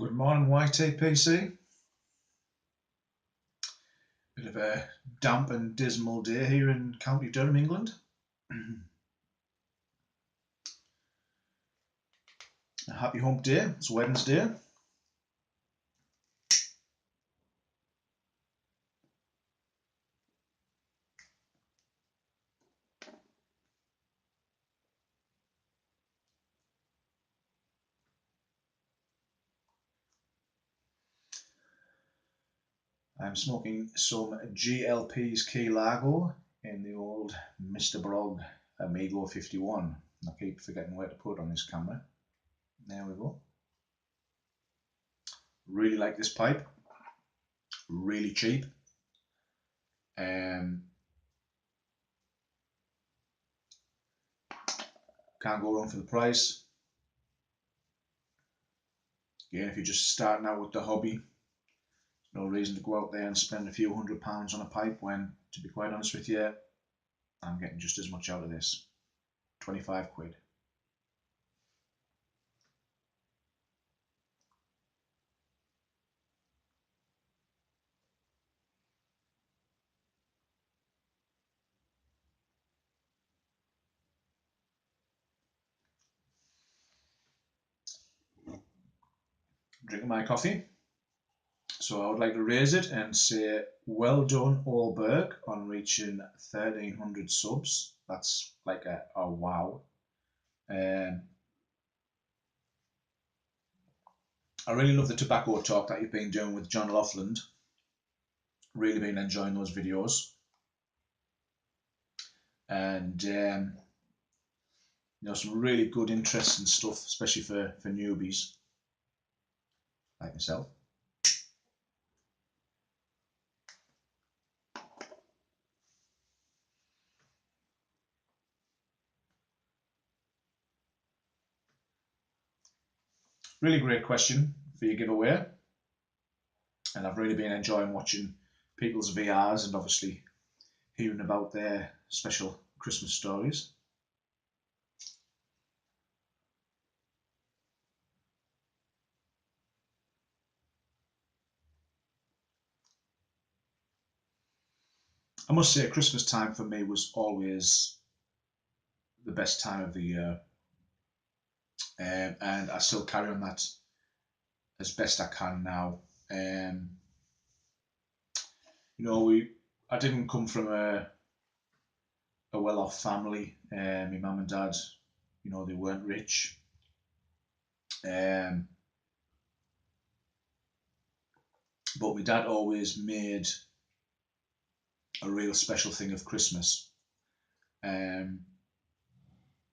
Good morning, YTPC. Bit of a damp and dismal day here in County Durham, England. A happy hump day. It's Wednesday. I'm smoking some GLP's Key Largo in the old Mr. Brog Amigo 51. I keep forgetting where to put it on this camera. There we go. Really like this pipe. Really cheap. Can't go wrong for the price. Again, if you're just starting out with the hobby, no reason to go out there and spend a few £100 on a pipe when, to be quite honest with you, I'm getting just as much out of this. 25 quid. Drinking my coffee. So I would like to raise it and say well done all Berg on reaching 1300 subs. That's like a wow. I really love the tobacco talk that you've been doing with John Laughland. Really been enjoying those videos. And some really good interesting stuff, especially for newbies like myself. Really great question for your giveaway, and I've really been enjoying watching people's VRs and obviously hearing about their special Christmas stories. I must say Christmas time for me was always the best time of the year, and I still carry on that as best I can now. I didn't come from a well-off family. My mum and dad, they weren't rich. But my dad always made a real special thing of Christmas.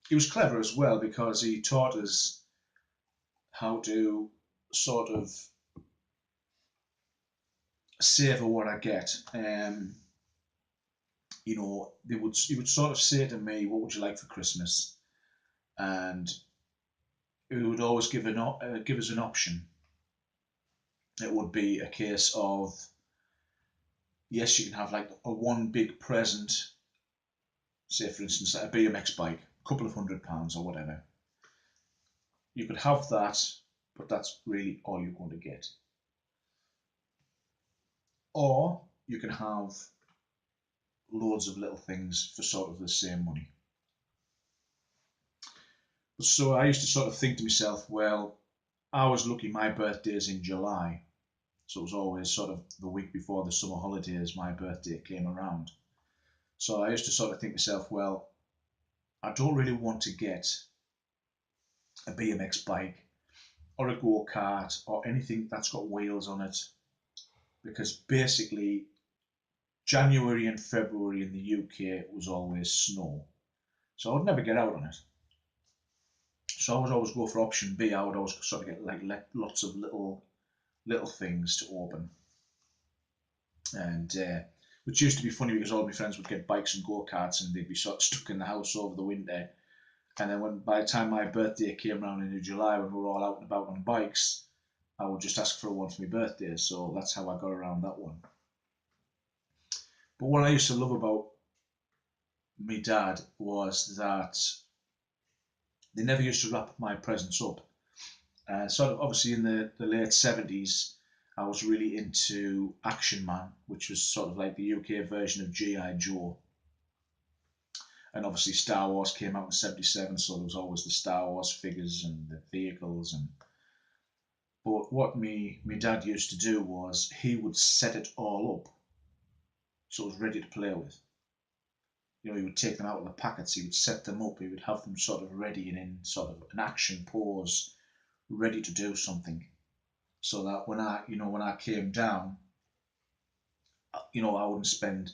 He was clever as well because he taught us how to sort of savor what I get. He would sort of say to me, "What would you like for Christmas?" And he would always give us an option. It would be a case of, yes, you can have like a one big present, say for instance like a BMX bike, a couple of £100 or whatever. You could have that, but that's really all you're going to get. Or you can have loads of little things for sort of the same money. So I used to sort of think to myself, well, I was lucky my birthday's in July, so it was always sort of the week before the summer holidays my birthday came around. So I used to sort of think to myself, well, I don't really want to get a BMX bike or a go-kart or anything that's got wheels on it, because basically January and February in the UK was always snow, so I would never get out on it. So I would always go for option B. I would always sort of get like lots of little things to open, and which used to be funny because all my friends would get bikes and go-karts and they'd be sort of stuck in the house over the winter. And then by the time my birthday came around in July, when we were all out and about on bikes, I would just ask for one for my birthday. So that's how I got around that one. But what I used to love about my dad was that they never used to wrap my presents up. And sort of obviously in the late 70s, I was really into Action Man, which was sort of like the UK version of GI Joe. And obviously Star Wars came out in 77, so there was always the Star Wars figures and the vehicles. And but what me dad used to do was he would set it all up so it was ready to play with. He would take them out of the packets, he would set them up, he would have them sort of ready and in sort of an action pose, ready to do something. So that when I came down, I wouldn't spend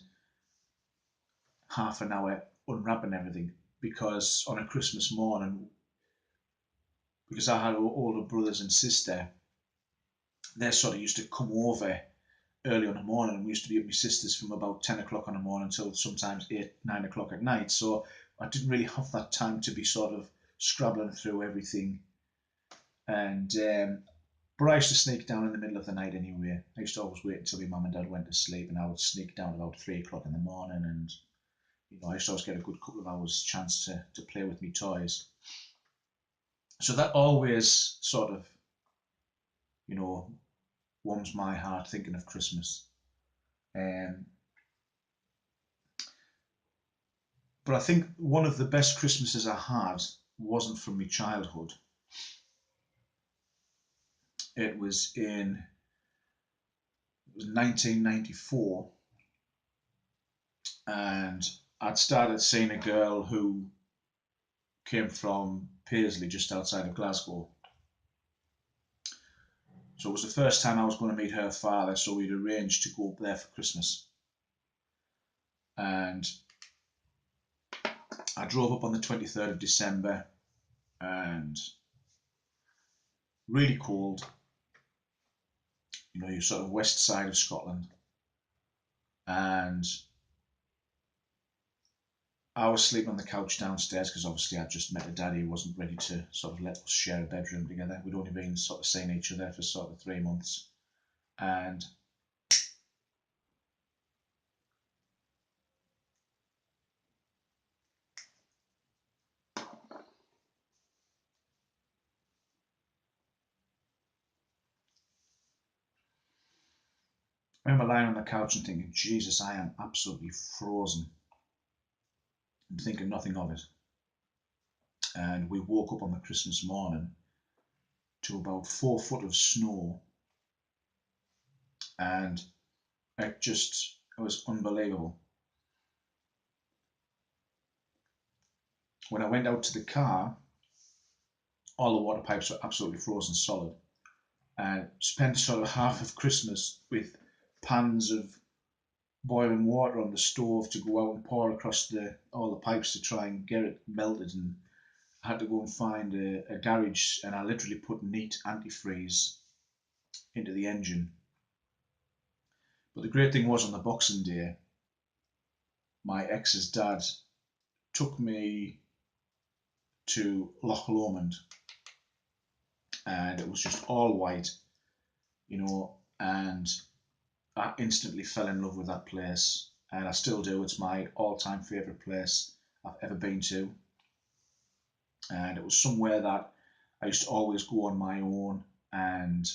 half an hour unwrapping everything, because on a Christmas morning, because I had older brothers and sister, they sort of used to come over early on the morning, and we used to be at my sister's from about 10 o'clock in the morning until sometimes 8, 9 o'clock at night. So I didn't really have that time to be sort of scrabbling through everything. And but I used to sneak down in the middle of the night anyway. I used to always wait until my mum and dad went to sleep, and I would sneak down about 3 o'clock in the morning, and I used to always get a good couple of hours chance to play with me toys. So that always sort of, you know, warms my heart thinking of Christmas. Um, but I think one of the best Christmases I had wasn't from my childhood. It was 1994, and I'd started seeing a girl who came from Paisley, just outside of Glasgow. So it was the first time I was going to meet her father, so we'd arranged to go up there for Christmas. And I drove up on the 23rd of December, and really cold. You're sort of west side of Scotland. And I was sleeping on the couch downstairs because obviously I'd just met a daddy who wasn't ready to sort of let us share a bedroom together. We'd only been sort of seeing each other for sort of 3 months. And I remember lying on the couch and thinking, Jesus, I am absolutely frozen. I'm thinking nothing of it. And we woke up on the Christmas morning to about 4 foot of snow, and it was unbelievable. When I went out to the car, all the water pipes were absolutely frozen solid, and spent sort of half of Christmas with pans of boiling water on the stove to go out and pour across all the pipes to try and get it melted. And I had to go and find a garage, and I literally put neat antifreeze into the engine. But the great thing was, on the Boxing Day, my ex's dad took me to Loch Lomond, and it was just all white, and I instantly fell in love with that place, and I still do. It's my all-time favourite place I've ever been to, and it was somewhere that I used to always go on my own and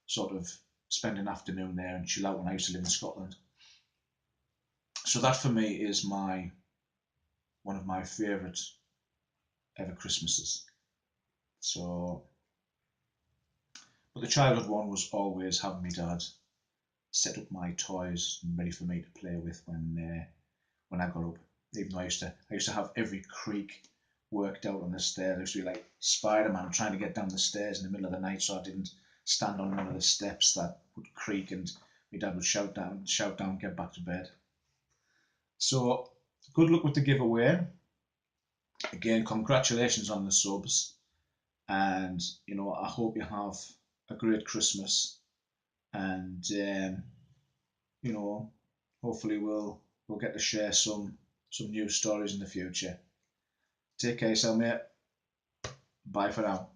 sort of spend an afternoon there and chill out when I used to live in Scotland. So that for me is one of my favourite ever Christmases. So, but the childhood one was always having my dad set up my toys and ready for me to play with when I got up. Even though I used to have every creak worked out on the stairs. I used to be like Spider-Man trying to get down the stairs in the middle of the night, so I didn't stand on one of the steps that would creak, and my dad would shout down, get back to bed. So good luck with the giveaway. Again, congratulations on the subs, and I hope you have a great Christmas, and you know, hopefully we'll get to share some new stories in the future. Take care, yourself, mate. Bye for now.